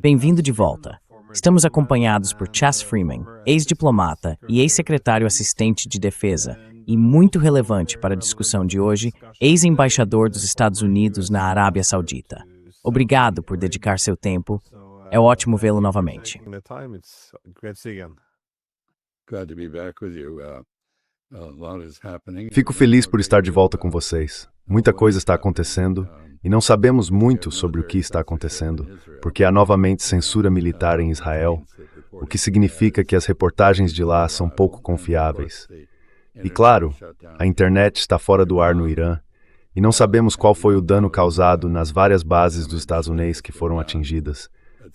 Bem-vindo de volta. Estamos acompanhados por Chas Freeman, ex-diplomata e ex-secretário assistente de defesa, e muito relevante para a discussão de hoje, ex-embaixador dos Estados Unidos na Arábia Saudita. Obrigado por dedicar seu tempo. É ótimo vê-lo novamente. Fico feliz por estar de volta com vocês. Muita coisa está acontecendo e não sabemos muito sobre o que está acontecendo, porque há novamente censura militar em Israel, o que significa que as reportagens de lá são pouco confiáveis. E claro, a internet está fora do ar no Irã, e não sabemos qual foi o dano causado nas várias bases dos Estados Unidos que foram atingidas,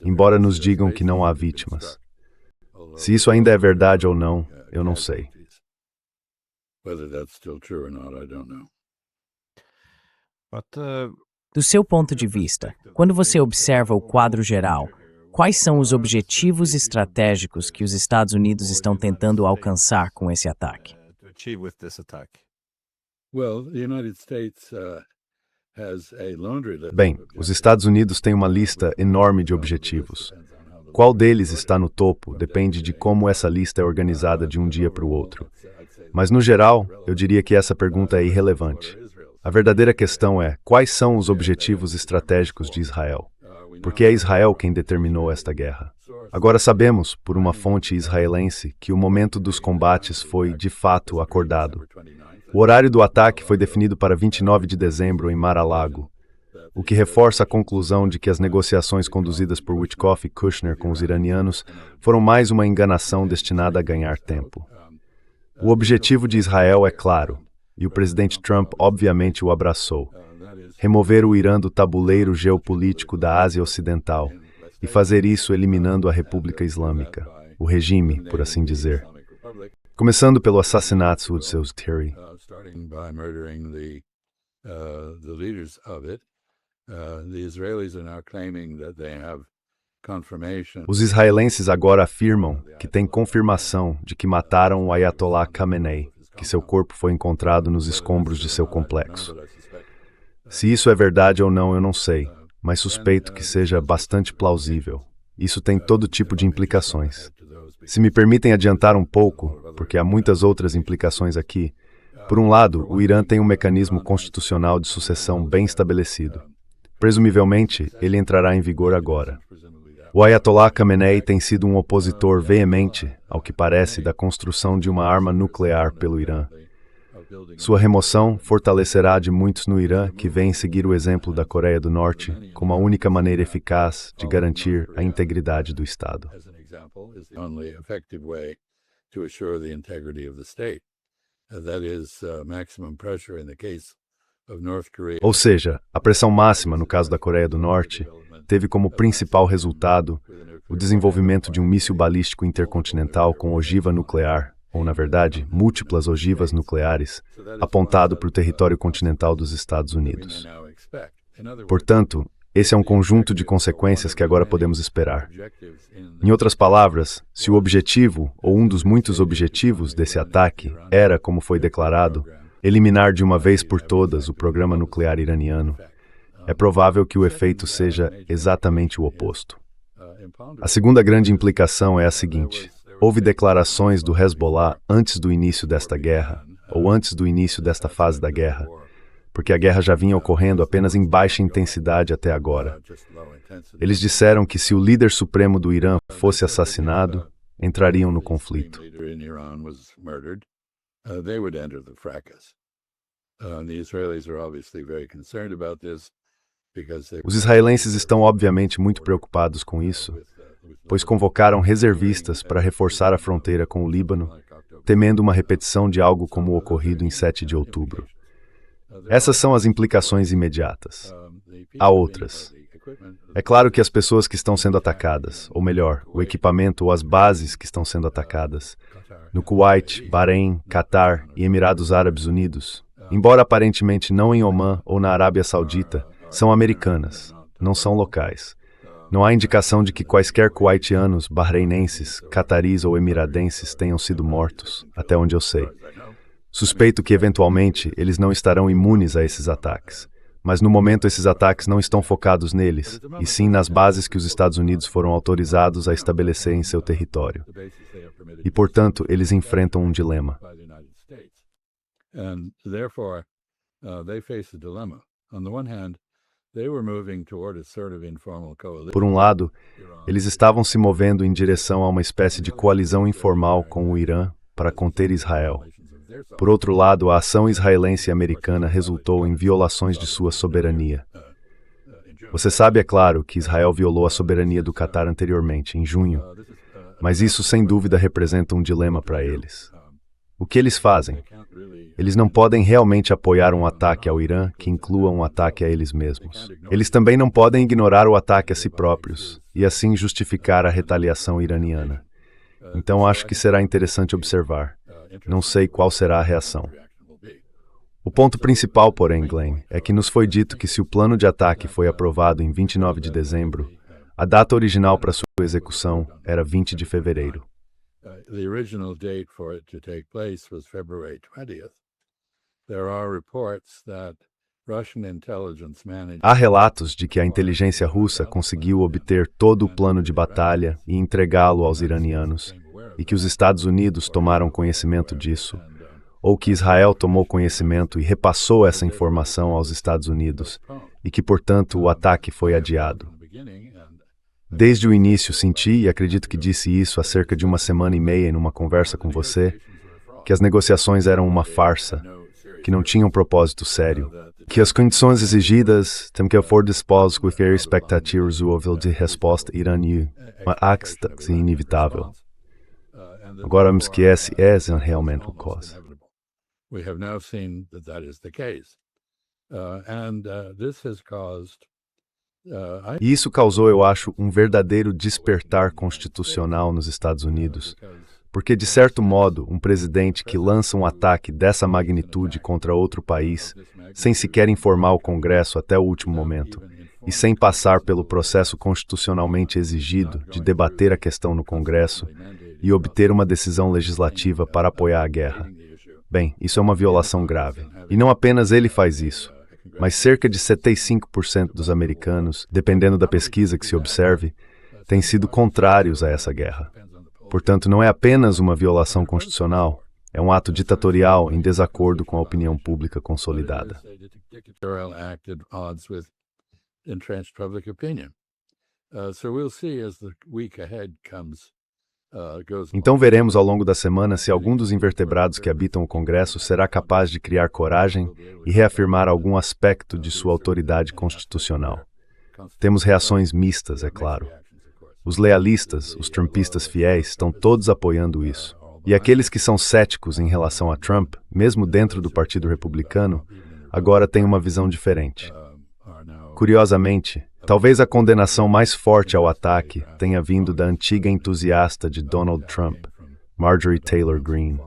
embora nos digam que não há vítimas. Se isso ainda é verdade ou não, eu não sei. Do seu ponto de vista, quando você observa o quadro geral, quais são os objetivos estratégicos que os Estados Unidos estão tentando alcançar com esse ataque? Bem, os Estados Unidos têm uma lista enorme de objetivos. Qual deles está no topo depende de como essa lista é organizada de um dia para o outro. Mas, no geral, eu diria que essa pergunta é irrelevante. A verdadeira questão é quais são os objetivos estratégicos de Israel? Porque é Israel quem determinou esta guerra. Agora sabemos, por uma fonte israelense, que o momento dos combates foi, de fato, acordado. O horário do ataque foi definido para 29 de dezembro em Mar-a-Lago, o que reforça a conclusão de que as negociações conduzidas por Witkoff e Kushner com os iranianos foram mais uma enganação destinada a ganhar tempo. O objetivo de Israel é claro, e o presidente Trump obviamente o abraçou: remover o Irã do tabuleiro geopolítico da Ásia Ocidental e fazer isso eliminando a República Islâmica, o regime, por assim dizer. Começando pelo assassinato de seus Terry. Os israelenses agora afirmam que têm confirmação de que mataram o Ayatollah Khamenei, que seu corpo foi encontrado nos escombros de seu complexo. Se isso é verdade ou não, eu não sei, mas suspeito que seja bastante plausível. Isso tem todo tipo de implicações. Se me permitem adiantar um pouco, porque há muitas outras implicações aqui, por um lado, o Irã tem um mecanismo constitucional de sucessão bem estabelecido. Presumivelmente, ele entrará em vigor agora. O Ayatollah Khamenei tem sido um opositor veemente, ao que parece, da construção de uma arma nuclear pelo Irã. Sua remoção fortalecerá de muitos no Irã que veem seguir o exemplo da Coreia do Norte como a única maneira eficaz de garantir a integridade do Estado. Ou seja, a pressão máxima no caso da Coreia do Norte teve como principal resultado o desenvolvimento de um míssil balístico intercontinental com ogiva nuclear, ou na verdade, múltiplas ogivas nucleares, apontado para o território continental dos Estados Unidos. Portanto, esse é um conjunto de consequências que agora podemos esperar. Em outras palavras, se o objetivo, ou um dos muitos objetivos desse ataque, era, como foi declarado, eliminar de uma vez por todas o programa nuclear iraniano, é provável que o efeito seja exatamente o oposto. A segunda grande implicação é a seguinte: houve declarações do Hezbollah antes do início desta guerra, ou antes do início desta fase da guerra, porque a guerra já vinha ocorrendo apenas em baixa intensidade até agora. Eles disseram que se o líder supremo do Irã fosse assassinado, entrariam no conflito. Os israelenses estão obviamente muito preocupados com isso, pois convocaram reservistas para reforçar a fronteira com o Líbano, temendo uma repetição de algo como o ocorrido em 7 de outubro. Essas são as implicações imediatas. Há outras. É claro que as pessoas que estão sendo atacadas, ou melhor, o equipamento ou as bases que estão sendo atacadas, no Kuwait, Bahrein, Catar e Emirados Árabes Unidos, embora aparentemente não em Omã ou na Arábia Saudita, são americanas, não são locais. Não há indicação de que quaisquer kuwaitianos, bahreinenses, cataris ou emiradenses tenham sido mortos, até onde eu sei. Suspeito que, eventualmente, eles não estarão imunes a esses ataques, Mas no momento esses ataques não estão focados neles, e sim nas bases que os Estados Unidos foram autorizados a estabelecer em seu território. E, portanto, eles enfrentam um dilema. Por um lado, eles estavam se movendo em direção a uma espécie de coalizão informal com o Irã para conter Israel. Por outro lado, a ação israelense e americana resultou em violações de sua soberania. Você sabe, é claro, que Israel violou a soberania do Catar anteriormente, em junho, mas isso sem dúvida representa um dilema para eles. O que eles fazem? Eles não podem realmente apoiar um ataque ao Irã que inclua um ataque a eles mesmos. Eles também não podem ignorar o ataque a si próprios e assim justificar a retaliação iraniana. Então acho que será interessante observar. Não sei qual será a reação. O ponto principal, porém, Glenn, é que nos foi dito que se o plano de ataque foi aprovado em 29 de dezembro, a data original para sua execução era 20 de fevereiro. The original date for it to take place was February 20th. There are reports that Russian intelligence managed... Há relatos de que a inteligência russa conseguiu obter todo o plano de batalha e entregá-lo aos iranianos, e que os Estados Unidos tomaram conhecimento disso, ou que Israel tomou conhecimento e repassou essa informação aos Estados Unidos, e que, portanto, o ataque foi adiado. Desde o início senti, e acredito que disse isso há cerca de uma semana e meia em uma conversa com você, que as negociações eram uma farsa, que não tinham propósito sério, que as condições exigidas têm que for dispostas com a expectativa razoável de resposta iraniana, uma acta inevitável. Agora me esquece, é realmente o caso. We have now seen that that is the case. This has caused E isso causou, eu acho, um verdadeiro despertar constitucional nos Estados Unidos, porque, de certo modo, um presidente que lança um ataque dessa magnitude contra outro país, sem sequer informar o Congresso até o último momento, e sem passar pelo processo constitucionalmente exigido de debater a questão no Congresso e obter uma decisão legislativa para apoiar a guerra. Bem, isso é uma violação grave. E não apenas ele faz isso, mas cerca de 75% dos americanos, dependendo da pesquisa que se observe, têm sido contrários a essa guerra. Portanto, não é apenas uma violação constitucional, é um ato ditatorial em desacordo com a opinião pública consolidada. Então veremos ao longo da semana se algum dos invertebrados que habitam o Congresso será capaz de criar coragem e reafirmar algum aspecto de sua autoridade constitucional. Temos reações mistas, é claro. Os lealistas, os trumpistas fiéis, estão todos apoiando isso. E aqueles que são céticos em relação a Trump, mesmo dentro do Partido Republicano, agora têm uma visão diferente. Curiosamente, talvez a condenação mais forte ao ataque tenha vindo da antiga entusiasta de Donald Trump, Marjorie Taylor Greene.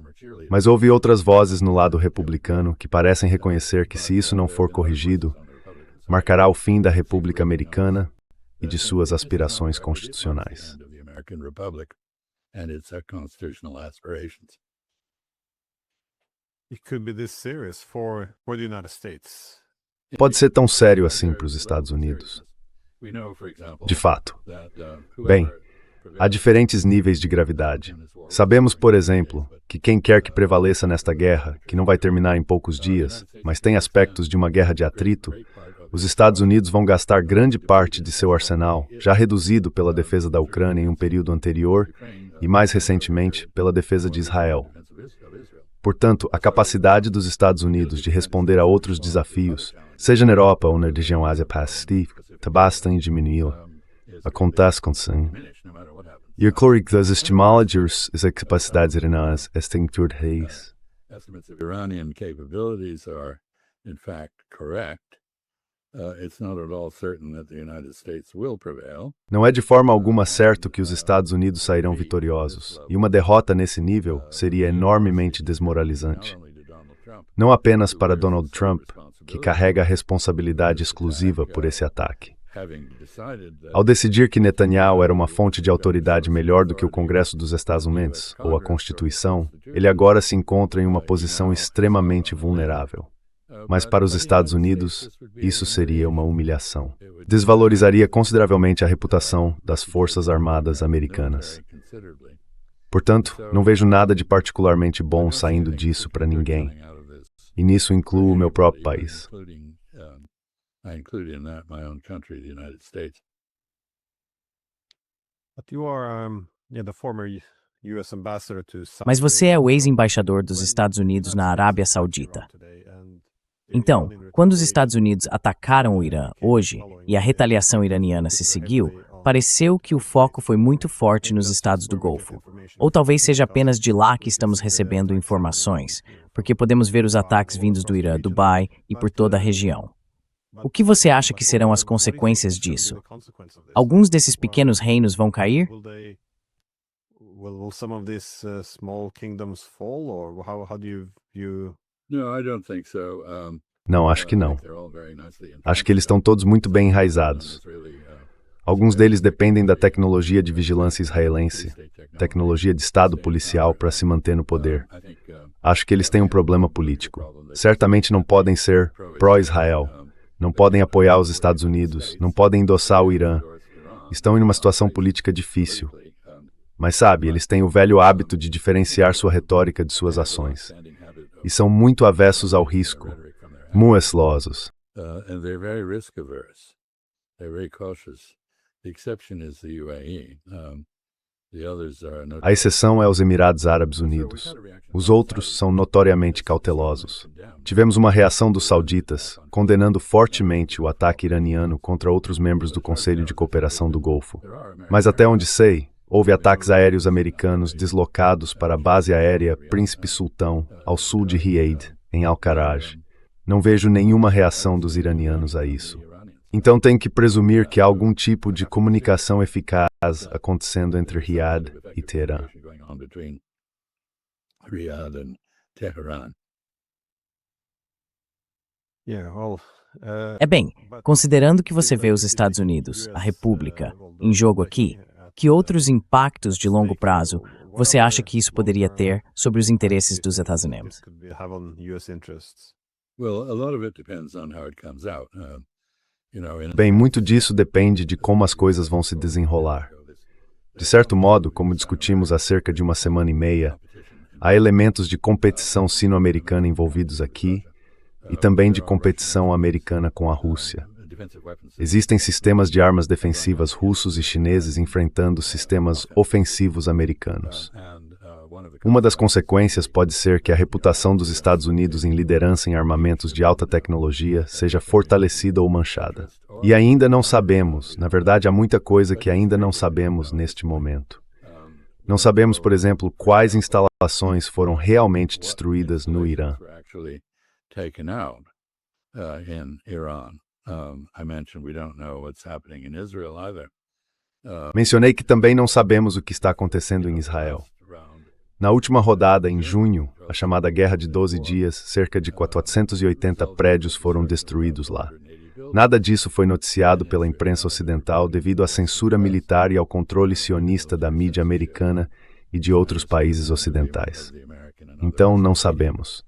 Mas houve outras vozes no lado republicano que parecem reconhecer que, se isso não for corrigido, marcará o fim da República Americana e de suas aspirações constitucionais. Pode ser tão sério assim para os Estados Unidos. De fato. Bem, há diferentes níveis de gravidade. Sabemos, por exemplo, que quem quer que prevaleça nesta guerra, que não vai terminar em poucos dias, mas tem aspectos de uma guerra de atrito, os Estados Unidos vão gastar grande parte de seu arsenal, já reduzido pela defesa da Ucrânia em um período anterior e, mais recentemente, pela defesa de Israel. Portanto, a capacidade dos Estados Unidos de responder a outros desafios, seja na Europa ou na região Ásia-Pacífica, está bastante diminuída. Acontece com sim. E é claro que as estimagens e as capacidades iranianas estão fortes. Estimates of Iranian capabilities are, in fact, correct. It's not at all certain that the United States will prevail. Não é de forma alguma certo que os Estados Unidos sairão vitoriosos, e uma derrota nesse nível seria enormemente desmoralizante. Não apenas para Donald Trump, que carrega a responsabilidade exclusiva por esse ataque. Ao decidir que Netanyahu era uma fonte de autoridade melhor do que o Congresso dos Estados Unidos, ou a Constituição, ele agora se encontra em uma posição extremamente vulnerável. mas para os Estados Unidos, isso seria uma humilhação. Desvalorizaria consideravelmente a reputação das Forças Armadas americanas. Portanto, não vejo nada de particularmente bom saindo disso para ninguém. E nisso incluo o meu próprio país. Mas você é o ex-embaixador dos Estados Unidos na Arábia Saudita. Então, quando os Estados Unidos atacaram o Irã hoje e a retaliação iraniana se seguiu, pareceu que o foco foi muito forte nos Estados do Golfo. Ou talvez seja apenas de lá que estamos recebendo informações, porque podemos ver os ataques vindos do Irã, Dubai e por toda a região. O que você acha que serão as consequências disso? Alguns desses pequenos reinos vão cair? Will some of these small kingdoms fall, or how do you view? No, I don't think so. Não, acho que não. They're all very nicely Acho que eles estão todos muito bem enraizados. Alguns deles dependem da tecnologia de vigilância israelense, tecnologia de Estado policial para se manter no poder. Acho que eles têm um problema político. Certamente não podem ser pró-Israel, não podem apoiar os Estados Unidos, não podem endossar o Irã. Estão em uma situação política difícil. Mas sabe, eles têm o velho hábito de diferenciar sua retórica de suas ações. E são muito avessos ao risco, mueslosos. And they're very risk averse. They're very cautious. The exception is the UAE. The others are A exceção é os Emirados Árabes Unidos. Os outros são notoriamente cautelosos. Tivemos uma reação dos sauditas, condenando fortemente o ataque iraniano contra outros membros do Conselho de Cooperação do Golfo. Mas até onde sei, houve ataques aéreos americanos deslocados para a base aérea Príncipe Sultão, ao sul de Riad, em Al-Kharaj. Não vejo nenhuma reação dos iranianos a isso. Então tenho que presumir que há algum tipo de comunicação eficaz acontecendo entre Riad e Teherã. Bem, considerando que você vê os Estados Unidos, a República, em jogo aqui, que outros impactos de longo prazo você acha que isso poderia ter sobre os interesses dos Estados Unidos? Bem, muito disso depende de como as coisas vão se desenrolar. De certo modo, como discutimos há cerca de uma semana e meia, há elementos de competição sino-americana envolvidos aqui e também de competição americana com a Rússia. Existem sistemas de armas defensivas russos e chineses enfrentando sistemas ofensivos americanos. Uma das consequências pode ser que a reputação dos Estados Unidos em liderança em armamentos de alta tecnologia seja fortalecida ou manchada. E ainda não sabemos, na verdade há muita coisa que ainda não sabemos neste momento. Não sabemos, por exemplo, quais instalações foram realmente destruídas no Irã. Mencionei que também não sabemos o que está acontecendo em Israel. Na última rodada, em junho, a chamada Guerra de 12 Dias, cerca de 480 prédios foram destruídos lá. Nada disso foi noticiado pela imprensa ocidental devido à censura militar e ao controle sionista da mídia americana e de outros países ocidentais. Então, não sabemos.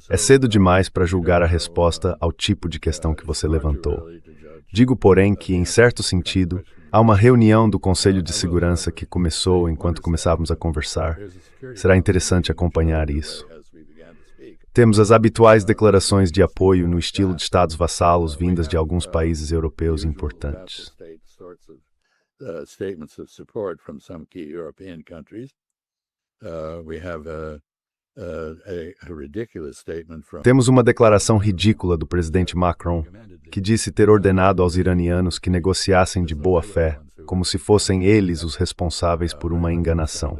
É cedo demais para julgar a resposta ao tipo de questão que você levantou. Digo, porém, que, em certo sentido, há uma reunião do Conselho de Segurança que começou enquanto começávamos a conversar. Será interessante acompanhar isso. Temos as habituais declarações de apoio no estilo de estados vassalos vindas de alguns países europeus importantes. Temos uma declaração ridícula do presidente Macron, que disse ter ordenado aos iranianos que negociassem de boa fé, como se fossem eles os responsáveis por uma enganação.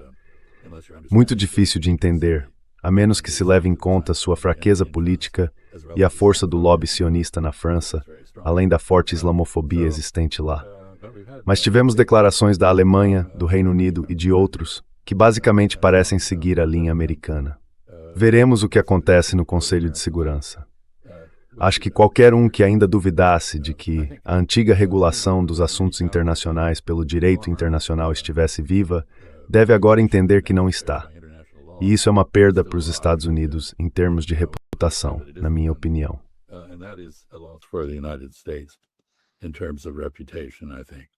Muito difícil de entender, a menos que se leve em conta sua fraqueza política e a força do lobby sionista na França, além da forte islamofobia existente lá. Mas tivemos declarações da Alemanha, do Reino Unido e de outros, que basicamente parecem seguir a linha americana. Veremos o que acontece no Conselho de Segurança. Acho que qualquer um que ainda duvidasse de que a antiga regulação dos assuntos internacionais pelo direito internacional estivesse viva, deve agora entender que não está. E isso é uma perda para os Estados Unidos em termos de reputação, na minha opinião. and that is a loss for the United States in terms of reputation, I think.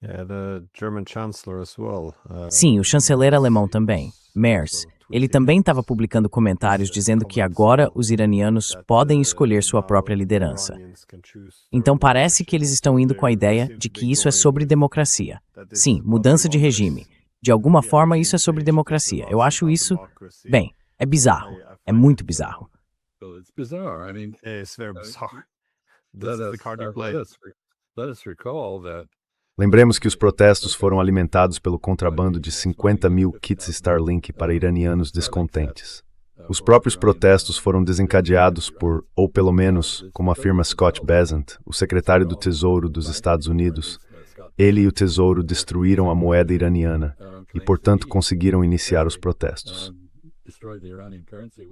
Yeah, the German Chancellor as well. Sim, o chanceler alemão também, Merz. Ele também estava publicando comentários dizendo que agora os iranianos podem escolher sua própria liderança. Então parece que eles estão indo com a ideia de que isso é sobre democracia. Sim, mudança de regime. De alguma forma isso é sobre democracia. Eu acho isso, bem, é bizarro. É muito bizarro. Well, it's bizarre. I mean, It's very bizarre. let This is us, the card you play. let us recall that Lembremos que os protestos foram alimentados pelo contrabando de 50 mil kits Starlink para iranianos descontentes. Os próprios protestos foram desencadeados por, ou pelo menos, como afirma Scott Bessent, o secretário do Tesouro dos Estados Unidos, ele e o Tesouro destruíram a moeda iraniana e, portanto, conseguiram iniciar os protestos.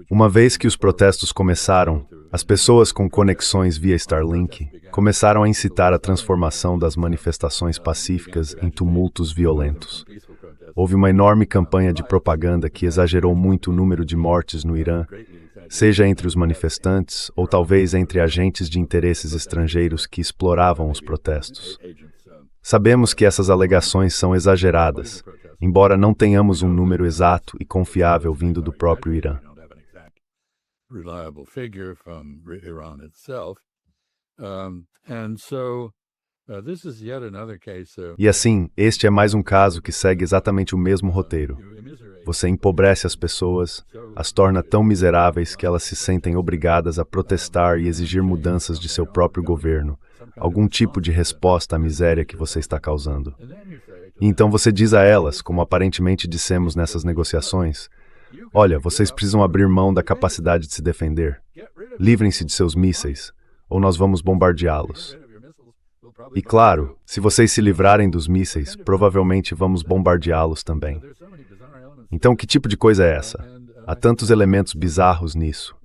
Uma vez que os protestos começaram, as pessoas com conexões via Starlink começaram a incitar a transformação das manifestações pacíficas em tumultos violentos. Houve uma enorme campanha de propaganda que exagerou muito o número de mortes no Irã, seja entre os manifestantes ou talvez entre agentes de interesses estrangeiros que exploravam os protestos. Sabemos que essas alegações são exageradas, embora não tenhamos um número exato e confiável vindo do próprio Irã. reliable figure from Iran itself. And so this is yet another case of E assim, este é mais um caso que segue exatamente o mesmo roteiro. Você empobrece as pessoas, as torna tão miseráveis que elas se sentem obrigadas a protestar e exigir mudanças de seu próprio governo, algum tipo de resposta à miséria que você está causando. E então você diz a elas, como aparentemente dissemos nessas negociações, olha, vocês precisam abrir mão da capacidade de se defender. Livrem-se de seus mísseis, ou nós vamos bombardeá-los. E claro, se vocês se livrarem dos mísseis, provavelmente vamos bombardeá-los também. Então, que tipo de coisa é essa? Há tantos elementos bizarros nisso.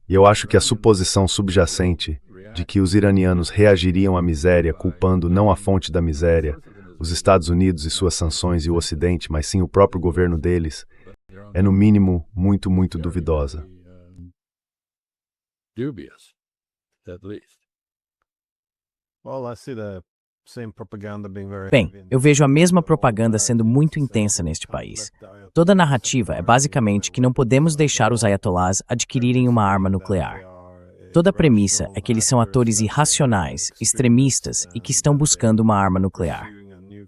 E eu acho que a suposição subjacente de que os iranianos reagiriam à miséria culpando não a fonte da miséria, os Estados Unidos e suas sanções e o Ocidente, mas sim o próprio governo deles, é no mínimo muito, muito duvidosa. dubious, at least. Well, I see the same propaganda being very Bem, heavy in eu vejo a mesma propaganda sendo muito intensa neste país. Toda a narrativa é basicamente que não podemos deixar os ayatollahs adquirirem uma arma nuclear. Toda a premissa é que eles são atores irracionais, extremistas e que estão buscando uma arma nuclear.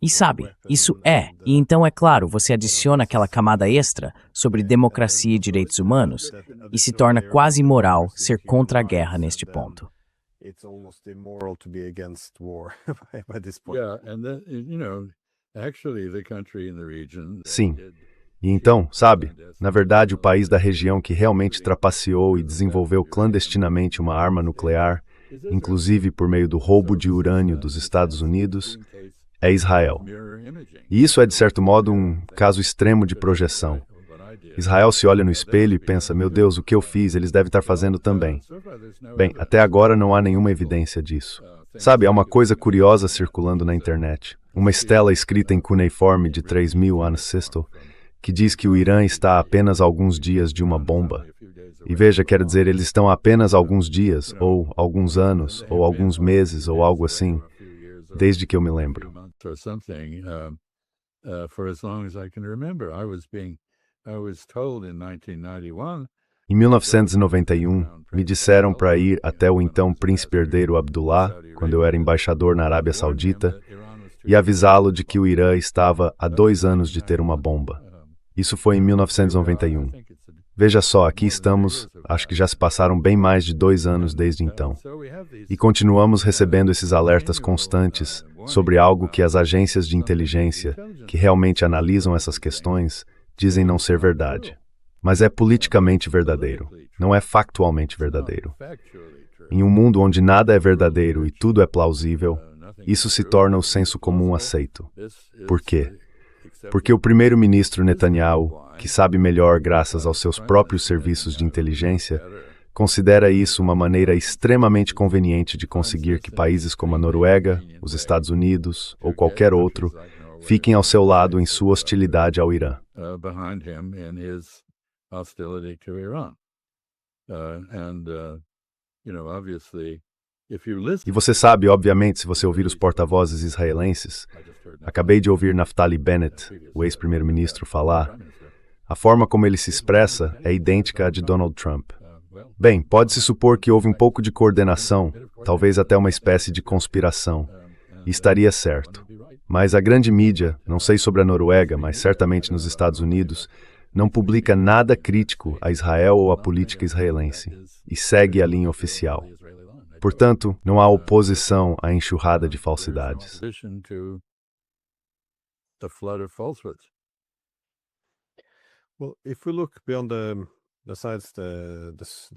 E sabe, isso e então é claro, você adiciona aquela camada extra sobre democracia e direitos humanos e se torna quase imoral ser contra a guerra neste ponto. It's almost immoral to be against war by this point. Yeah, and then, actually the country in the region. Sim. E então, sabe, na verdade o país da região que realmente trapaceou e desenvolveu clandestinamente uma arma nuclear, inclusive por meio do roubo de urânio dos Estados Unidos, é Israel. E isso é, de certo modo, um caso extremo de projeção. Israel se olha no espelho e pensa, meu Deus, o que eu fiz, eles devem estar fazendo também. Bem, até agora não há nenhuma evidência disso. Sabe, há uma coisa curiosa circulando na internet. Uma estela escrita em cuneiforme de 3000 ancestral, que diz que o Irã está a apenas alguns dias de uma bomba. E veja, quer dizer, eles estão a apenas alguns dias, ou alguns anos, ou alguns meses, ou algo assim, desde que eu me lembro. Or something, for as long as I can remember. I was told in 1991. Em 1991, me disseram para ir até o então príncipe herdeiro Abdullah, quando eu era embaixador na Arábia Saudita, e avisá-lo de que o Irã estava há 2 anos de ter uma bomba. Isso foi em 1991. Veja só, aqui estamos, acho que já se passaram bem mais de 2 anos desde então. E continuamos recebendo esses alertas constantes sobre algo que as agências de inteligência, que realmente analisam essas questões, dizem não ser verdade. Mas é politicamente verdadeiro, não é factualmente verdadeiro. Em um mundo onde nada é verdadeiro e tudo é plausível, isso se torna o senso comum aceito. Por quê? Porque o primeiro-ministro Netanyahu, que sabe melhor graças aos seus próprios serviços de inteligência, considera isso uma maneira extremamente conveniente de conseguir que países como a Noruega, os Estados Unidos ou qualquer outro fiquem ao seu lado em sua hostilidade ao Irã. Behind him in his hostility to Iran. Obviously, if you listen, E você sabe, obviamente, se você ouvir os porta-vozes israelenses, acabei de ouvir Naftali Bennett, o ex-primeiro-ministro, falar, a forma como ele se expressa é idêntica à de Donald Trump. Bem, pode-se supor que houve um pouco de coordenação, talvez até uma espécie de conspiração, e estaria certo. Mas a grande mídia, não sei sobre a Noruega, mas certamente nos Estados Unidos, não publica nada crítico a Israel ou à política israelense, e segue a linha oficial. Portanto, não há oposição à enxurrada de falsidades. Well, if we look beyond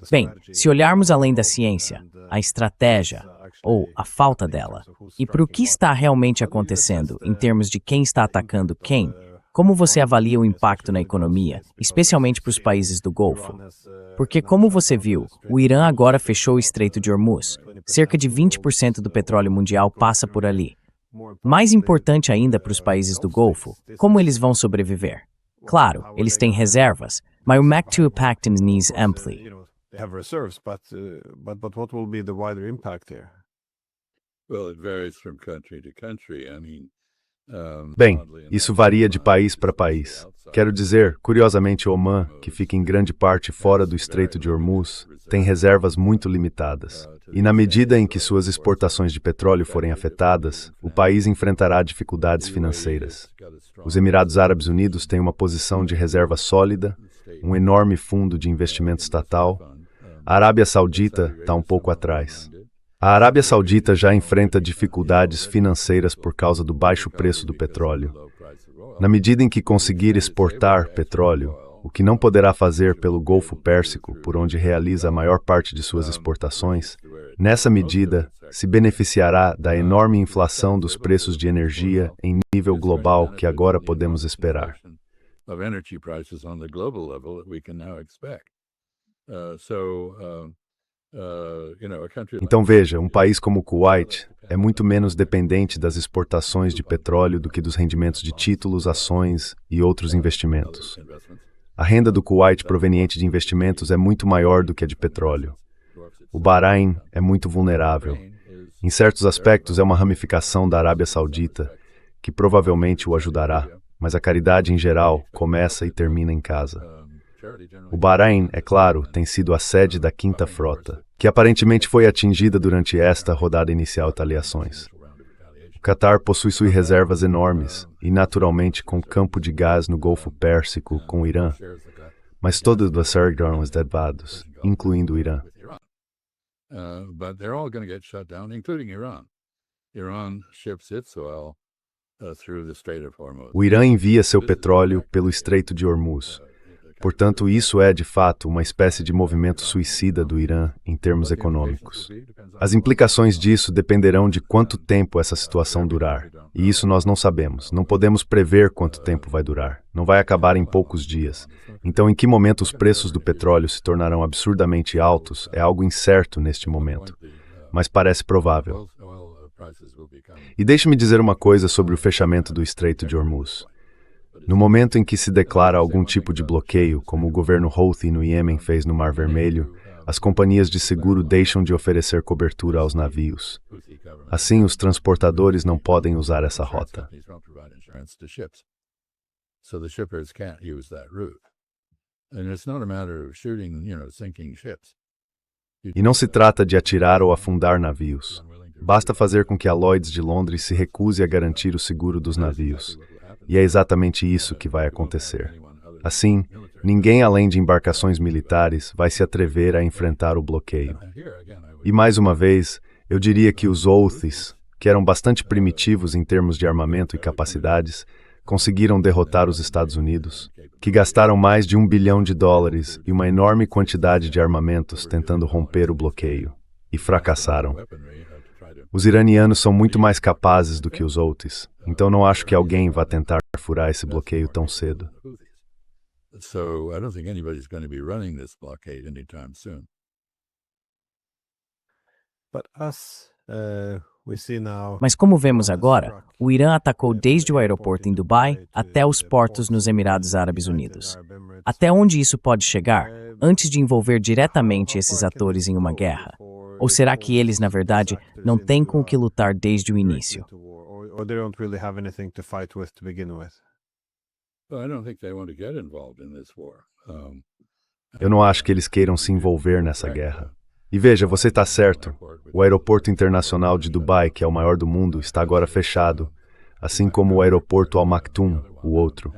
Bem, se olharmos além da ciência, a estratégia, ou a falta dela, e para o que está realmente acontecendo em termos de quem está atacando quem, como você avalia o impacto na economia, especialmente para os países do Golfo? Porque, como você viu, o Irã agora fechou o Estreito de Hormuz. Cerca de 20% do petróleo mundial passa por ali. Mais importante ainda para os países do Golfo, como eles vão sobreviver? Claro, eles têm reservas, mas o MAC2 Pact needs amply. They have reserves, but what will be the wider impact here? Well, it varies from country to country. Bem, isso varia de país para país. Quero dizer, curiosamente, Omã, que fica em grande parte fora do Estreito de Hormuz, tem reservas muito limitadas. E na medida em que suas exportações de petróleo forem afetadas, o país enfrentará dificuldades financeiras. Os Emirados Árabes Unidos têm uma posição de reserva sólida, um enorme fundo de investimento estatal. A Arábia Saudita está um pouco atrás. A Arábia Saudita já enfrenta dificuldades financeiras por causa do baixo preço do petróleo. Na medida em que conseguir exportar petróleo, o que não poderá fazer pelo Golfo Pérsico, por onde realiza a maior parte de suas exportações, nessa medida, se beneficiará da enorme inflação dos preços de energia em nível global que agora podemos esperar. Então veja, um país como o Kuwait é muito menos dependente das exportações de petróleo do que dos rendimentos de títulos, ações e outros investimentos. A renda do Kuwait proveniente de investimentos é muito maior do que a de petróleo. O Bahrein é muito vulnerável. Em certos aspectos é uma ramificação da Arábia Saudita, que provavelmente o ajudará, mas a caridade em geral começa e termina em casa. O Bahrein, é claro, tem sido a sede da Quinta Frota, que aparentemente foi atingida durante esta rodada inicial de aliações. O Catar possui suas reservas enormes e, naturalmente, com campo de gás no Golfo Pérsico com o Irã, mas todos os serão levados, incluindo o Irã. But they're all going to get shut down, including Iran. Iran ships its oil through the Strait of Hormuz. O Irã envia seu petróleo pelo Estreito de Hormuz. Portanto, isso é, de fato, uma espécie de movimento suicida do Irã em termos econômicos. As implicações disso dependerão de quanto tempo essa situação durar. E isso nós não sabemos. Não podemos prever quanto tempo vai durar. Não vai acabar em poucos dias. Então, em que momento os preços do petróleo se tornarão absurdamente altos é algo incerto neste momento. Mas parece provável. E deixe-me dizer uma coisa sobre o fechamento do Estreito de Hormuz. No momento em que se declara algum tipo de bloqueio, como o governo Houthi no Iêmen fez no Mar Vermelho, as companhias de seguro deixam de oferecer cobertura aos navios. Assim, os transportadores não podem usar essa rota. E não se trata de atirar ou afundar navios. Basta fazer com que a Lloyd's de Londres se recuse a garantir o seguro dos navios. E é exatamente isso que vai acontecer. Assim, ninguém além de embarcações militares vai se atrever a enfrentar o bloqueio. E mais uma vez, eu diria que os Houthis, que eram bastante primitivos em termos de armamento e capacidades, conseguiram derrotar os Estados Unidos, que gastaram mais de $1 bilhão e uma enorme quantidade de armamentos tentando romper o bloqueio, e fracassaram. Os iranianos são muito mais capazes do que os Houthis, então não acho que alguém vá tentar furar esse bloqueio tão cedo. So I don't think anybody's going to be running this blockade anytime soon. But we see now. Mas como vemos agora, o Irã atacou desde o aeroporto em Dubai até os portos nos Emirados Árabes Unidos. Até onde isso pode chegar, antes de envolver diretamente esses atores em uma guerra? Ou será que eles, na verdade, não têm com o que lutar desde o início? Or they don't really have anything to fight with to begin with? Well, I don't think they want to get involved in this war. Eu não acho que eles queiram se envolver nessa guerra. E veja, você está certo. O aeroporto internacional de Dubai, que é o maior do mundo, está agora fechado, assim como o aeroporto Al Maktoum, o outro.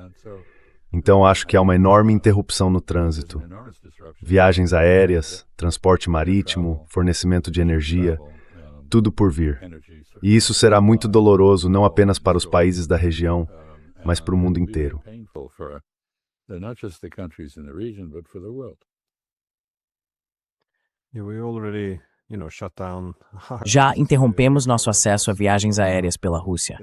Então acho que há uma enorme interrupção no trânsito. Viagens aéreas, transporte marítimo, fornecimento de energia, tudo por vir. E isso será muito doloroso não apenas para os países da região, mas para o mundo inteiro. We already, shut down. Já interrompemos nosso acesso a viagens aéreas pela Rússia.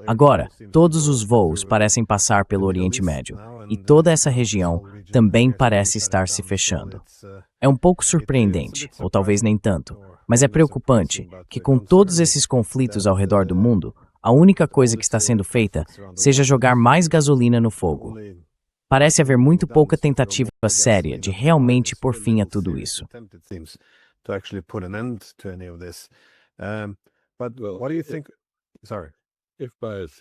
Agora, todos os voos parecem passar pelo Oriente Médio, e toda essa região também parece estar se fechando. É um pouco surpreendente, ou talvez nem tanto, mas é preocupante que com todos esses conflitos ao redor do mundo, a única coisa que está sendo feita seja jogar mais gasolina no fogo. Parece haver muito pouca tentativa séria de realmente pôr fim a tudo isso. To actually put an end to any of this. But what do you think? Sorry.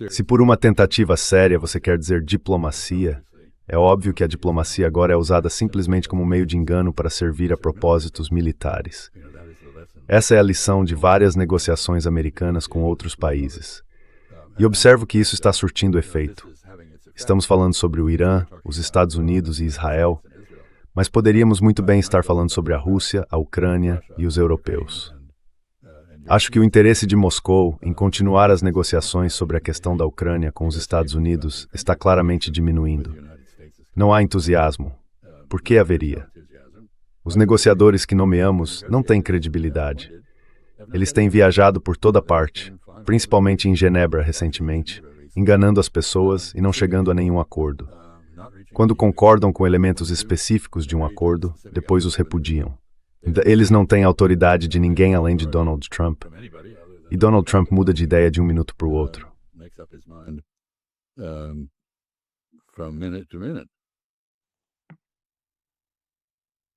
Se por uma tentativa séria você quer dizer diplomacia, é óbvio que a diplomacia agora é usada simplesmente como meio de engano para servir a propósitos militares. Essa é a lição de várias negociações americanas com outros países. E observo que isso está surtindo efeito. Estamos falando sobre o Irã, os Estados Unidos e Israel, mas poderíamos muito bem estar falando sobre a Rússia, a Ucrânia e os europeus. Acho que o interesse de Moscou em continuar as negociações sobre a questão da Ucrânia com os Estados Unidos está claramente diminuindo. Não há entusiasmo. Por que haveria? Os negociadores que nomeamos não têm credibilidade. Eles têm viajado por toda parte, principalmente em Genebra recentemente, enganando as pessoas e não chegando a nenhum acordo. Quando concordam com elementos específicos de um acordo, depois os repudiam. Eles não têm autoridade de ninguém além de Donald Trump. E Donald Trump muda de ideia de um minuto para o outro.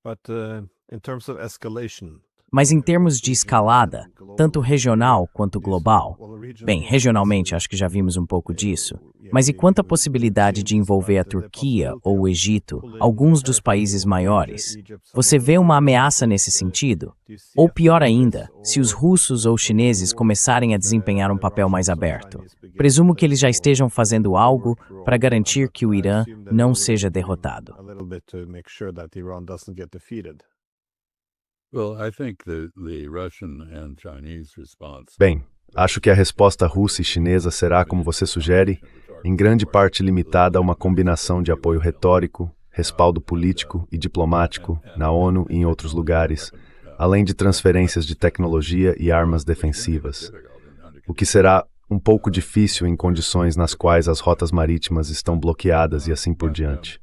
But in terms of escalation. Mas em termos de escalada, tanto regional quanto global, bem, regionalmente acho que já vimos um pouco disso, mas e quanto à possibilidade de envolver a Turquia ou o Egito, alguns dos países maiores? Você vê uma ameaça nesse sentido? Ou pior ainda, se os russos ou chineses começarem a desempenhar um papel mais aberto? Presumo que eles já estejam fazendo algo para garantir que o Irã não seja derrotado. Bem, acho que a resposta russa e chinesa será, como você sugere, em grande parte limitada a uma combinação de apoio retórico, respaldo político e diplomático na ONU e em outros lugares, além de transferências de tecnologia e armas defensivas, o que será um pouco difícil em condições nas quais as rotas marítimas estão bloqueadas e assim por diante.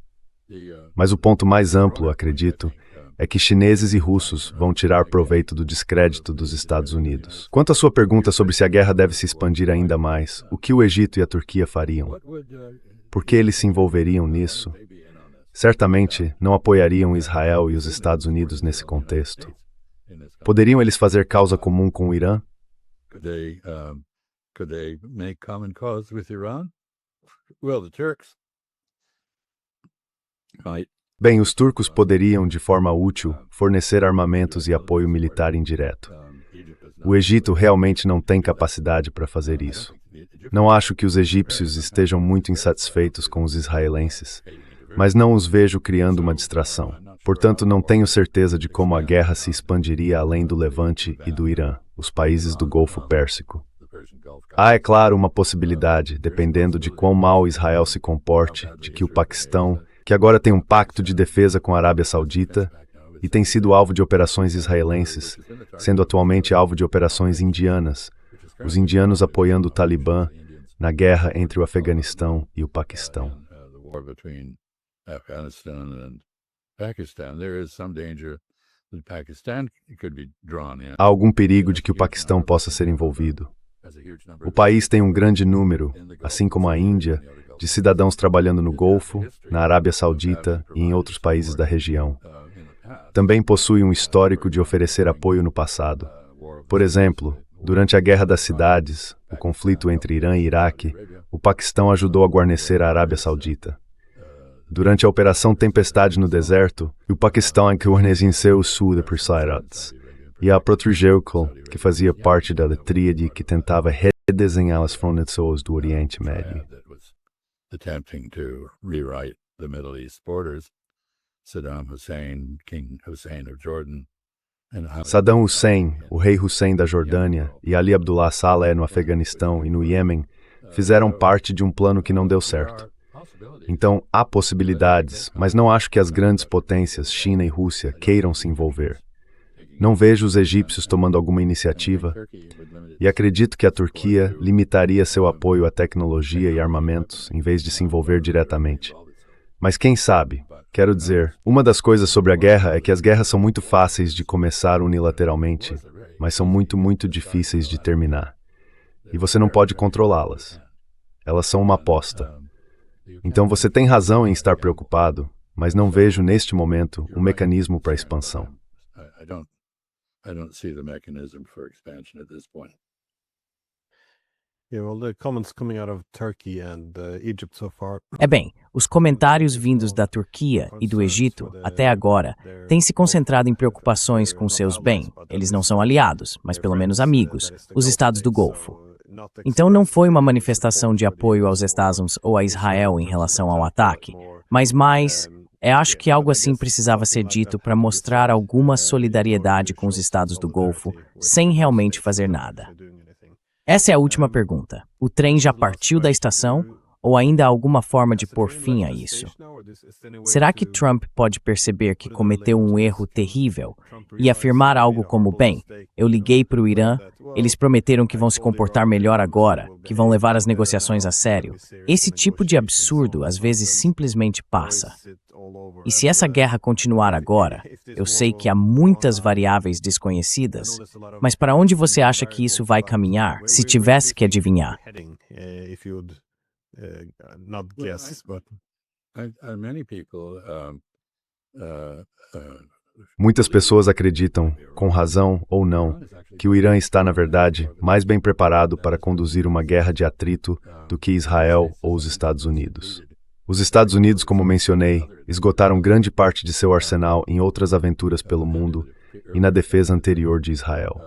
Mas o ponto mais amplo, acredito, é que chineses e russos vão tirar proveito do descrédito dos Estados Unidos. Quanto à sua pergunta sobre se a guerra deve se expandir ainda mais, o que o Egito e a Turquia fariam? Por que eles se envolveriam nisso? Certamente não apoiariam Israel e os Estados Unidos nesse contexto. Poderiam eles fazer causa comum com o Irã? Could they make common cause with Iran? Well, the Turks might. Bem, os turcos poderiam, de forma útil, fornecer armamentos e apoio militar indireto. O Egito realmente não tem capacidade para fazer isso. Não acho que os egípcios estejam muito insatisfeitos com os israelenses, mas não os vejo criando uma distração. Portanto, não tenho certeza de como a guerra se expandiria além do Levante e do Irã, os países do Golfo Pérsico. Há, é claro, uma possibilidade, dependendo de quão mal Israel se comporte, de que o Paquistão, que agora tem um pacto de defesa com a Arábia Saudita e tem sido alvo de operações israelenses, sendo atualmente alvo de operações indianas, os indianos apoiando o Talibã na guerra entre o Afeganistão e o Paquistão. Há algum perigo de que o Paquistão possa ser envolvido. O país tem um grande número, assim como a Índia, de cidadãos trabalhando no Golfo, na Arábia Saudita e em outros países da região. também possui um histórico de oferecer apoio no passado. Por exemplo, durante a Guerra das Cidades, o conflito entre Irã e Iraque, o Paquistão ajudou a guarnecer a Arábia Saudita. Durante a Operação Tempestade no Deserto, o Paquistão guarneceu o sul de Persairat e a protegeu, que fazia parte da tríade que tentava redesenhar as fronteiras do Oriente Médio. Attempting to rewrite the Middle East borders, Saddam Hussein, King Hussein of Jordan, Saddam Hussein, o rei Hussein da Jordânia, e Ali Abdullah Saleh no Afeganistão e no Iêmen fizeram parte de um plano que não deu certo. Então, há possibilidades, mas não acho que as grandes potências, China e Rússia, queiram se envolver. Não vejo os egípcios tomando alguma iniciativa e acredito que a Turquia limitaria seu apoio à tecnologia e armamentos em vez de se envolver diretamente. Mas quem sabe? Quero dizer, uma das coisas sobre a guerra é que as guerras são muito fáceis de começar unilateralmente, mas são muito difíceis de terminar. E você não pode controlá-las. Elas são uma aposta. Então você tem razão em estar preocupado, mas não vejo neste momento um mecanismo para expansão. I don't see the mechanism for expansion at this point. Yeah, well, the comments coming out of Turkey and Egypt so far. Bem, os comentários vindos da Turquia e do Egito, até agora, têm se concentrado em preocupações com seus eles não são aliados, mas pelo menos amigos, os estados do Golfo. Então não foi uma manifestação de apoio aos Estados Unidos ou a Israel em relação ao ataque, mas mais, acho que algo assim precisava ser dito para mostrar alguma solidariedade com os estados do Golfo, sem realmente fazer nada. Essa é a última pergunta. O trem já partiu da estação ou ainda há alguma forma de pôr fim a isso? Será que Trump pode perceber que cometeu um erro terrível e afirmar algo como, eu liguei para o Irã, eles prometeram que vão se comportar melhor agora, que vão levar as negociações a sério? Esse tipo de absurdo às vezes simplesmente passa. E se essa guerra continuar agora, eu sei que há muitas variáveis desconhecidas, mas para onde você acha que isso vai caminhar, se tivesse que adivinhar? Not guess, but Many people Muitas pessoas acreditam, com razão ou não, que o Irã está, na verdade, mais bem preparado para conduzir uma guerra de atrito do que Israel ou os Estados Unidos. Os Estados Unidos, como mencionei, esgotaram grande parte de seu arsenal em outras aventuras pelo mundo e na defesa anterior de Israel.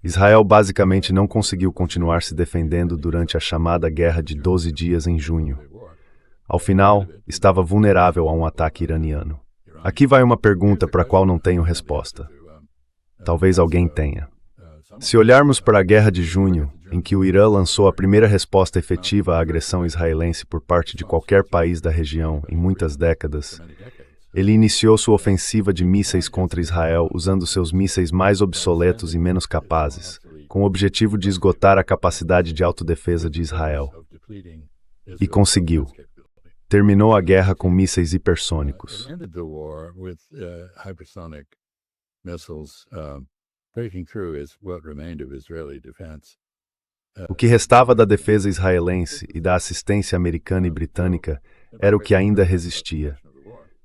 Israel basicamente não conseguiu continuar se defendendo durante a chamada Guerra de 12 Dias em junho. Ao final, estava vulnerável a um ataque iraniano. Aqui vai uma pergunta para a qual não tenho resposta. Talvez alguém tenha. Se olharmos para a Guerra de Junho, em que o Irã lançou a primeira resposta efetiva à agressão israelense por parte de qualquer país da região em muitas décadas, ele iniciou sua ofensiva de mísseis contra Israel usando seus mísseis mais obsoletos e menos capazes, com o objetivo de esgotar a capacidade de autodefesa de Israel. E conseguiu. Terminou a guerra com mísseis hipersônicos. O que restava da defesa israelense e da assistência americana e britânica era o que ainda resistia.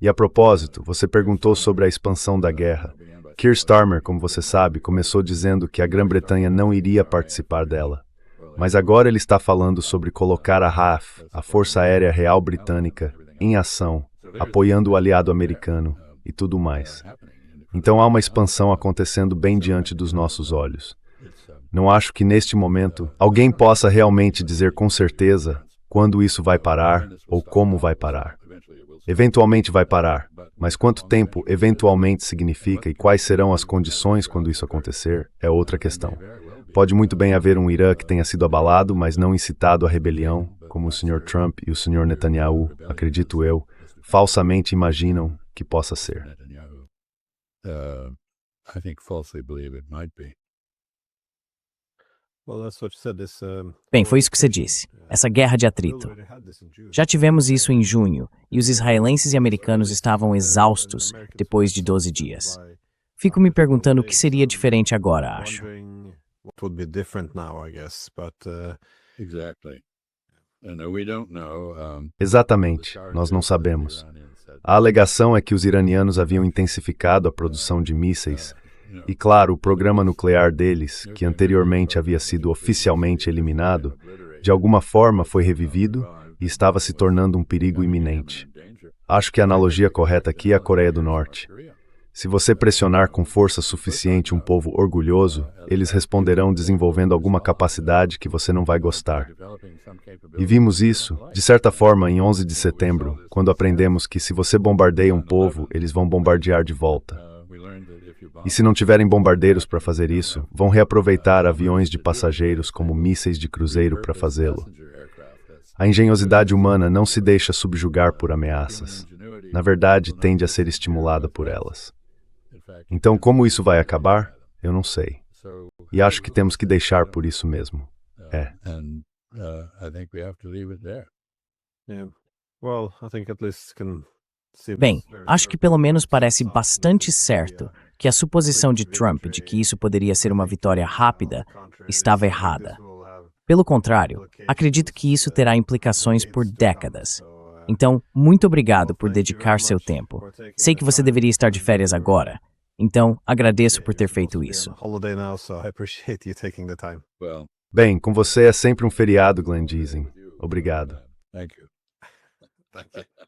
E a propósito, você perguntou sobre a expansão da guerra. Keir Starmer, como você sabe, começou dizendo que a Grã-Bretanha não iria participar dela. Mas agora ele está falando sobre colocar a RAF, a Força Aérea Real Britânica, em ação, apoiando o aliado americano e tudo mais. Então há uma expansão acontecendo bem diante dos nossos olhos. Não acho que neste momento alguém possa realmente dizer com certeza quando isso vai parar ou como vai parar. Eventualmente vai parar, mas quanto tempo eventualmente significa e quais serão as condições quando isso acontecer é outra questão. Pode muito bem haver um Irã que tenha sido abalado, mas não incitado à rebelião, como o Sr. Trump e o Sr. Netanyahu, acredito eu, falsamente imaginam que possa ser. I think falsely believe it might be. Foi isso que você disse. Essa guerra de atrito. Já tivemos isso em junho, e os israelenses e americanos estavam exaustos depois de 12 dias. Fico me perguntando o que seria diferente agora, acho. Exactly. We don't know. Exatamente, nós não sabemos. A alegação é que os iranianos haviam intensificado a produção de mísseis e, claro, o programa nuclear deles, que anteriormente havia sido oficialmente eliminado, de alguma forma foi revivido e estava se tornando um perigo iminente. Acho que a analogia correta aqui é a Coreia do Norte. Se você pressionar com força suficiente um povo orgulhoso, eles responderão desenvolvendo alguma capacidade que você não vai gostar. E vimos isso, de certa forma, em 11 de setembro, quando aprendemos que se você bombardeia um povo, eles vão bombardear de volta. E se não tiverem bombardeiros para fazer isso, vão reaproveitar aviões de passageiros como mísseis de cruzeiro para fazê-lo. A engenhosidade humana não se deixa subjugar por ameaças. Na verdade, tende a ser estimulada por elas. Então, como isso vai acabar? Eu não sei. E acho que temos que deixar por isso mesmo. I think we have to leave it there. Yeah. Well, I think at least Bem, acho que pelo menos parece bastante certo que a suposição de Trump de que isso poderia ser uma vitória rápida estava errada. Pelo contrário, acredito que isso terá implicações por décadas. Então, muito obrigado por dedicar seu tempo. Sei que você deveria estar de férias agora. Então, agradeço por ter feito isso. Well, Bem, com você é sempre um feriado, Glenn Giesing. Obrigado. thank you. Thank you.